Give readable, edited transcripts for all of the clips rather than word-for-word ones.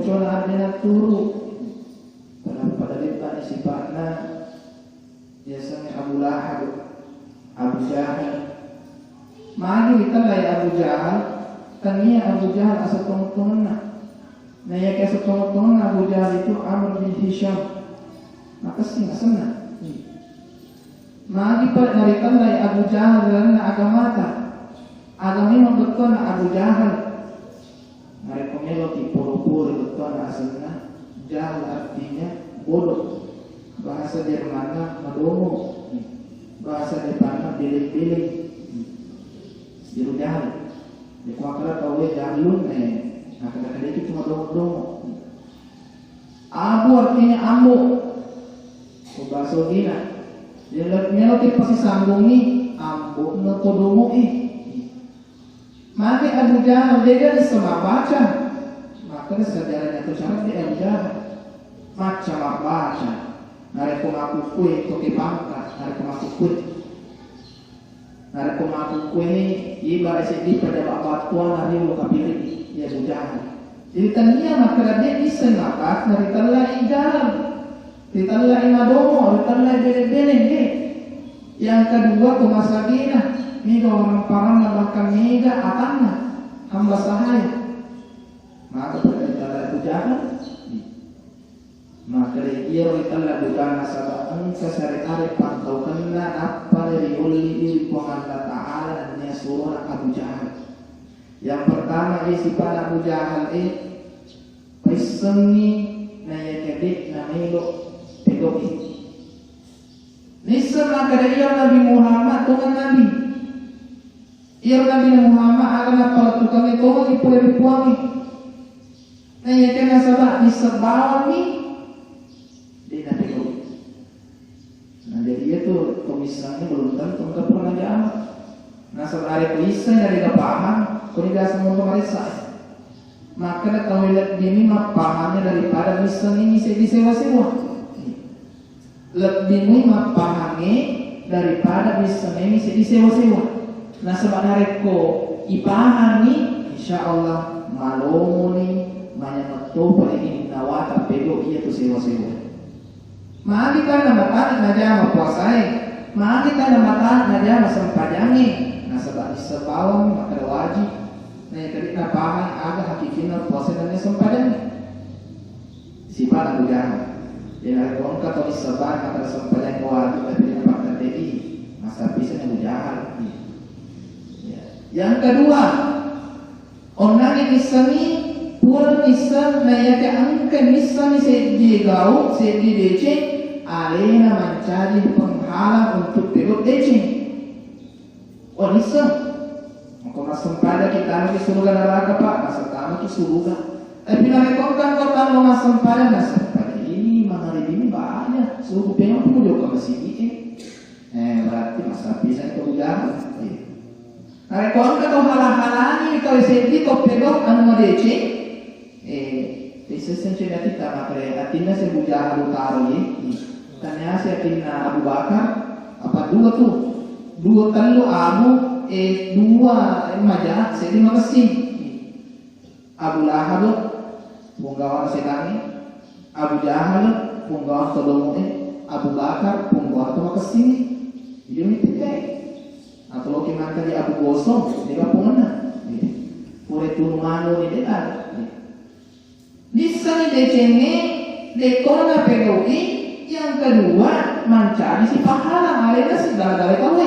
muncul adanya turu pada lepas sifatnya biasanya Abu Lahab, Abu Jahal. Maju kita lai Abu Jahal, tania Abu Jahal asal tong-tongna. Nah ya kayak setong-tongna Abu Jahal itu Amr bin Hisham. Maka sih nggak senang. Magi pada narikan lai Abu Jahal dan agamata. Agama memang betul Abu Jahal. Mereka melodi pura-pura betul asalnya. Jahal artinya bodoh. Bahasa Jermannya madomo. Bahasa Jepannya bilik-bilik. Jiru jahal. Di kuakara tahu jahalun nah kadang-kadang itu cuma domo-domo. Abu artinya ambo. Bahasa Gina. Dia melodi pasti sambungi ambo nokodomo Maka Abu Jahal dia sama baca. Maka sejarahnya itu syarat dia Abu Jahal. Macam baca. Nari kumaku kue toki pangkat. Nari kumaku kue. Nari kumaku kue ini ibarat sedih pada bapak tua nari luka pilih. Ya Abu Jahal. Jadi tania maka dia bisa ngapak. Nari talai jalan. Ditalai madomo. Ditalai bele-bele. Yang kedua kumasagina. Mega orang parang bahkan mega atanna hamba sahaya. Maka pada Abu Jahal maka dia italla bukan nasabah engka sari-ari pantau kena apa dari uli Allah Ta'ala dan surah Abu Jahal. Yang pertama sifat Abu Jahal pisengi na yakabik na melo pedoki. Nisa maka dari Nabi Muhammad dengan Nabi Ia Nabi Muhammad akan apa tukang itu lagi puari-puari. Nah ya kena sabak disebawa ni dia Nabi Muhammad. Nah jadi dia tu komisannya belum tentu enggak pernah jawab. Nah sebenarnya bisa dari paham, kau tidak semua kemarin saya. Maka kalau lihat ini mah pahamnya daripada misan ini disewa-sewa. Lebih mah pahamnya daripada misan ini disewa-sewa. Nah sebenarnya ko ipahan ni insya Allah malomo ni manyamatto pa ini nawata pego iya tu sewa-sewa. Maagi ka na matarik na diya mapuasay. Maagi ka na matarik na diya masampadangi. Nah sebawang maka wajib. Nah yang na pahan aga hakikin na puasay na niya sampadangi. Sifat Abu Jahal. Yang ada ka to isaban maka sampadangi wajib tapi na pagkategi. Masa bisa na Abu Jahal. Yang kedua, orang yang disani pura nisan naya ke angka nisan sedih gau sedih dece, alena mencari penghalang untuk perut dece. Oh nisan, maka masuk pada kita nanti surga neraka pak, masuk tamu itu surga. Tapi narekokan kau tahu masuk pada ini mana ini banyak, suruh pengen pun juga masih berarti masa bisa itu udah. Rekon kau halang-halangi kau sedih kau pegang anu modece bisa senjata kita makre atina sebuja Abu Tari tanya si atina Abu Bakar apa dua tuh dua kali Abu dua majalah sedih makasih Abu Lahab punggawan setani Abu Jahal punggawan tolong Abu Bakar punggawan tu makasih ini tiga. Atau kalau kita di Abu Gosong, dia apa mana? Pure turmano ni dia. Di sana decene, dekona pegoi. Yang kedua, mencari si pahala. Alena si dalam tahu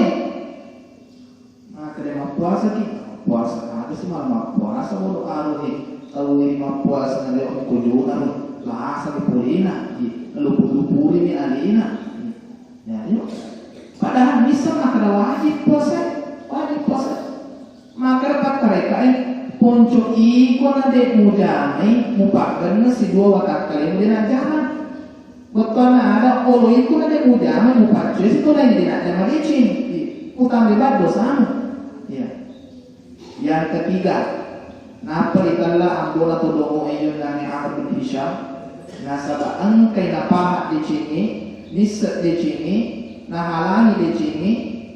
Maka dia puasa kita, puasa. Ada si malam puasa bolu aru tahu ini puasa nanti orang kujuran, bahasa di purina, lupu-lupuri ni alina. Ya, yuk. Padahal bisa maka wajib puasa. Maka dapat mereka ponco iko na de mudamai mupakan si dua watak kali mudina jalan. Betul na ada olo iko na de mudamai mupakan itu lagi tidak ada malicin. Utang debat dosa. Ya. Yang ketiga, napa ditala ambola to dongo ayon nani Amr bin Hisham. Nasaba angkai napaha di sini, nisat di sini. Nah halangi di sini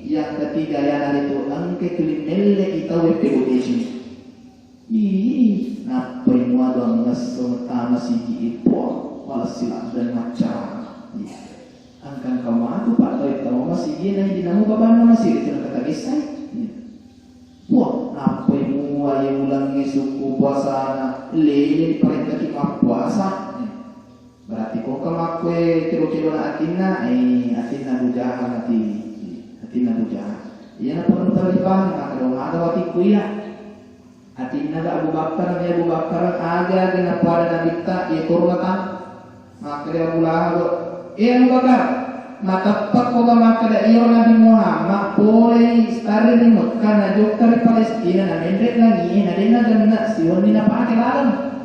yang ketiga yang ada itu angke kulimelle kita wepe di sini. Ih, nah Apai muada mengasal tanah sigi ipo wala sila dan macam. Angkan kamu aku pak tahu tahu masih gini di namu bapak masih itu kata kisah. Wah, apai mua yang ulangi suku puasa lele perintah kita puasa. Berarti kau kamakwe kilo-kilo na atina bujahan atina bujahan. Iya na perlu terlibat ada waktu kuya. Atina ga Abu Bakar ya Abu Bakar aga gina pada nabita ya kurmatan. Maka dia Abu Lahab. Abu Bakar, matapak ko ga makada iyo Nabi Muhammad boleh stari di Mekah na jokta di Palestina na mendek lagi na dina ganna siyon ni napake lalang.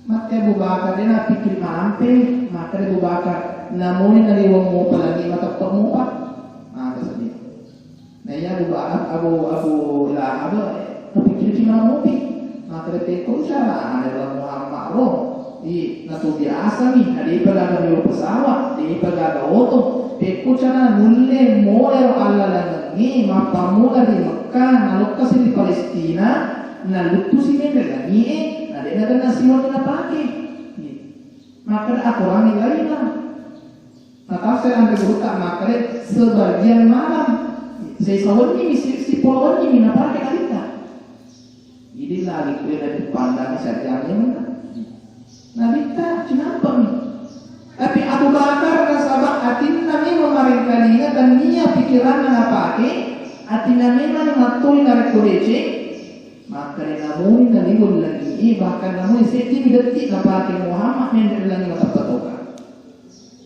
Maka Abu Bakar dia na pikir mampe, maka Abu Bakar namun na liwang mo palagi matapak mo pa. Maka sabi. Na iya Abu Lahab napikir cuma mopi. Maka dia ko siya ada Muhammad roh. Di natu biasa nih, ada pagaga di pesawat, di pagaga oto, peko cana nulle more alla lagi, mapamula di Mekah, nalukkas di Palestina, nalutus ini lagi, ada yang nasi mau kita pakai, maka aku orang lain lah. Maka saya ambil buka maka sebagian malam, saya sahur ini si polon ini nak pakai kita. Jadi lagi kue dari pandang saja mana. Nabi tak kenapa nih? Tapi Abu Bakar dan sahabat hati nami memarin kalinya dan niat pikiran apa ke? Hati nami mana matui narik korece? Maka namun nami boleh lagi bahkan namun seti detik apa ke Muhammad menjadi lagi mata patokan.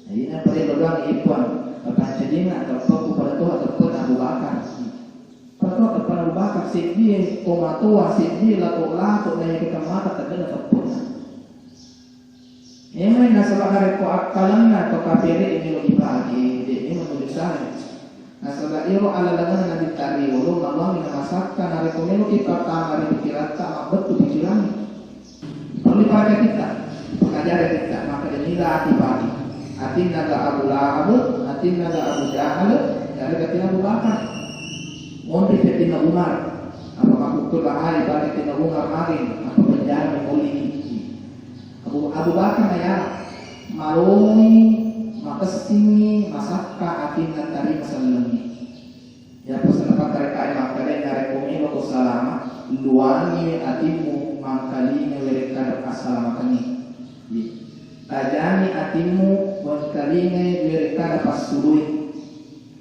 Jadi apa dia berdoa ikhwan? Apa jadi nak terpaku pada Tuhan terpaku Abu Bakar? Pada depan Abu Bakar seti komatua seti lato naya kita mata terkena terpaku. Emang nasabah hari ko akalan na to kapere ini lo ibagi ini menulis sana. Nasabah iro ala langan na ditari ulo mamang minamasakan hari ko melo ipata hari pikiran tak betul pikiran. Perlu dipakai kita, pengajaran kita maka dinila hati pagi. Hati naga Abu Lahab, hati naga Abu Jahal, dari ketina Abu Bakar. Mondri ketina Umar, apa makukul bahari bagi ketina Umar marin, apa penjara memulih. Abu Bakar ya maroni makasini masakka atin tari masalami ya pesan pakai maka dia narekomi waktu salama luani atimu mangkalinya mereka asalama kami tajani atimu mangkalinya mereka pasului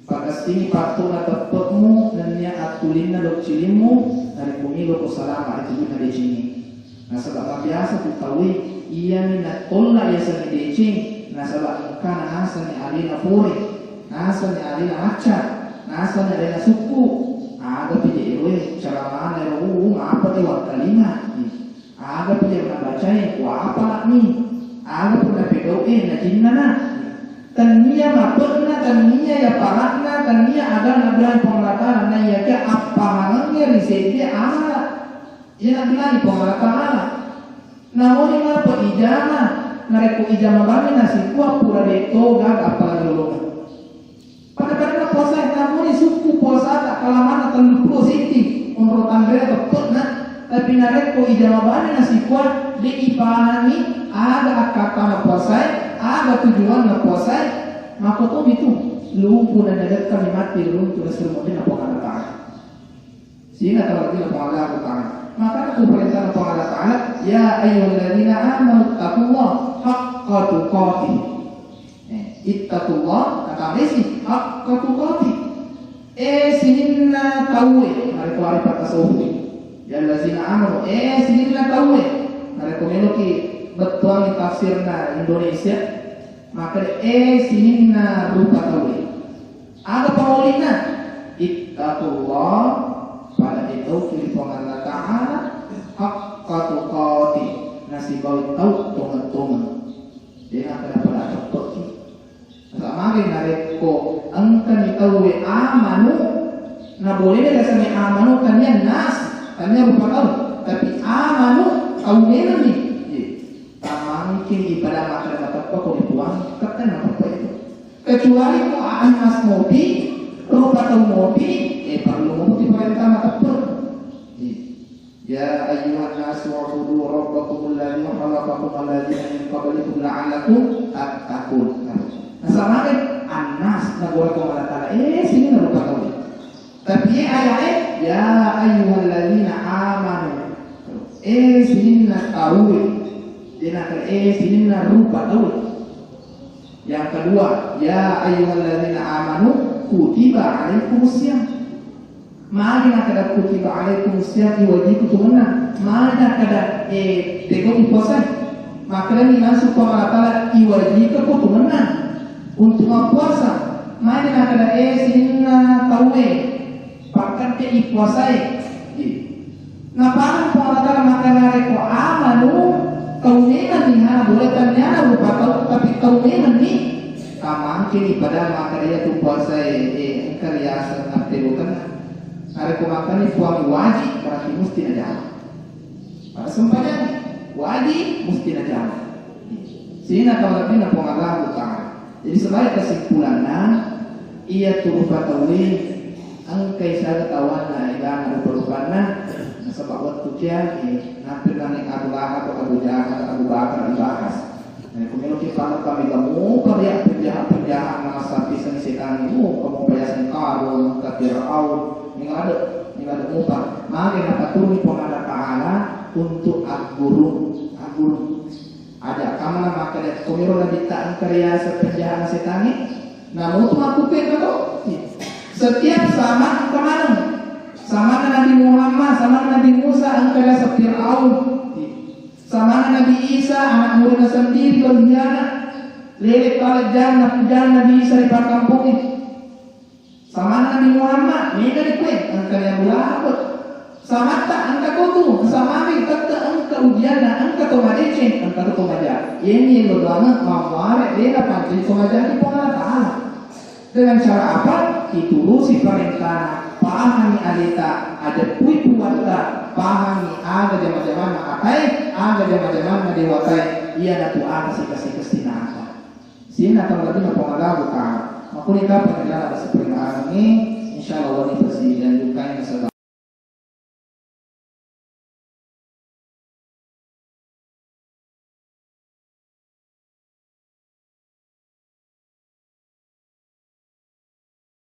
pakastini patuna tepetmu dan nia atulina dok cilimu narekomi waktu salama itu juga di sini. Nah sebab biasa tu tahu ia minat tolak ya sani decing. Nah sebab kana asani alina puri, asani alina aca, asani alina suku. Ada pilih ewe cara mana apa tu kalimat. Ada pilih nak baca ni apa ni. Ada pernah pedoe na jinnana. Tania mapurna tania ya parakna tania ada nabilan penglatan na ya ke apa hangnya risede amal. Ia nak bilang pengalaman. Namun ini apa ijama? Nareku ijama bami nasi kuah pura deto gak apa lolongan. Pada puasa namun ini suku puasa tak kalaman atau 30 menurut Andrea betul nak. Tapi nareku ijama bami nasi kuah diipahami ada kata puasa, ada tujuan puasa. Maka tu itu lupa dan ada kalimat tiru tulis remotin apa kata tak. Sehingga kalau kita pengalah tak. Maka aku perintah Allah Ta'ala ya ayyuhalladzina amanu taqullah haqqa tuqatih. Ittaqullah kata Messi haqqa tuqatih. Sininna tawwe mari kuari patasawwi. Ya alladzina amanu sininna tawwe. Mari kumeloki betul tafsirna Indonesia. Maka sininna rupa tawwe. Ada paulina ittaqullah pada itu kiri Allah Ta'ala haqqa tuqati nasi bau tahu tungan-tungan dia akan pada cepat sama lagi nareko angkan itawe amanu na boleh dia rasanya amanu kannya nas kannya rupa tahu tapi amanu tahu mana ni tak mungkin ibadah makan dapat pokok dibuang kata apa itu kecuali kau amas mobi rupa tahu mobi perlu memuti perintah mata per. Ya ayuhan nasu wa'budu rabbakum la'allakum tattaqun. Nah sama kan Anas nagora ko malatala sini na rupa tawid. Tapi ayatnya ya ayyuhalladzina amanu sini na tawid. Dinakal sini na rupa tawid. Yang kedua ya ayyuhalladzina amanu kutiba alaikumusiyam. Mari nak ada kutiba alaikumusiyam iwajibu tumana. Mari nak ada tego puasa. Maka ni masuk ke malatala iwajibu ko tumana. Untuk puasa, mari nak ada sinna tawe, pakai ke ipuasai. Napaan pengalatala makanan reko amanu, kauneman ni ha boleh tanya lupa tahu tapi kauneman ni kamang kini pada makarya tu puasai karya senang tegukan. Reko makan ni puami wajib berarti mesti ada. Pada sembahyang wajib mesti ada. Sina kalau lebih nak pengalah utang. Jadi sebagai kesimpulannya ia turut batawi angkai saya tawan na ilang rupa-rupana sebab waktu dia nampil dengan Abu Lahab atau Abu Jahal atau Abu Bakar dibahas. Nah, kemudian kita kami kamu karya penjahat nama sapi seni setan itu kamu bayasan karun ke Fir'aun yang ada muka. Maka nak turun pengalat Ta'ala untuk aguru ada kamana makanya komiro lagi tak karya sepenjahat setan ini namun tu aku pegang setiap sama kemana sama Nabi Muhammad sama Nabi Musa angkara Fir'aun sama Nabi Isa anak murid sendiri berkhianat lelek kalajan Nabi Isa di kampung ini sama Nabi Muhammad mereka dikuat angkara yang berlaku sama tak angka kotu sama kami kata angka ujiana angka tomadece angka tomaja ini lo banget mawar dia pantai tomaja di pengalat dengan cara apa diturusi perintah pahami alita ada puitu wata pahami aga jama-jama akai aga jama-jama dewakai ia natu aga kasih nasa sina kalau lagi pengalat bukan makunika pengalat seperti ini insyaallah wanita sih dan juga yang